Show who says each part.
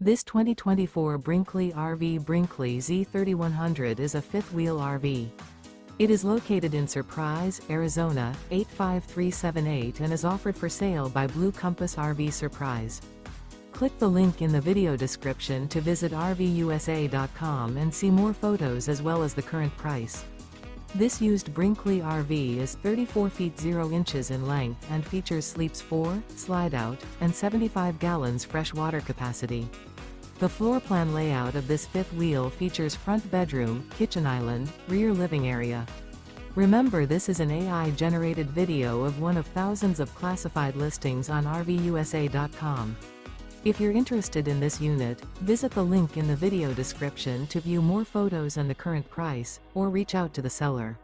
Speaker 1: This 2024 Brinkley RV Brinkley Z3100 is a fifth-wheel RV. It is located in Surprise, Arizona, 85378 and is offered for sale by Blue Compass RV Surprise. Click the link in the video description to visit RVUSA.com and see more photos as well as the current price. This used Brinkley RV is 34 feet 0 inches in length and features sleeps 4, slide-out, and 75 gallons fresh water capacity. The floor plan layout of this fifth wheel features front bedroom, kitchen island, rear living area. Remember, this is an AI-generated video of one of thousands of classified listings on RVUSA.com. If you're interested in this unit, visit the link in the video description to view more photos and the current price, or reach out to the seller.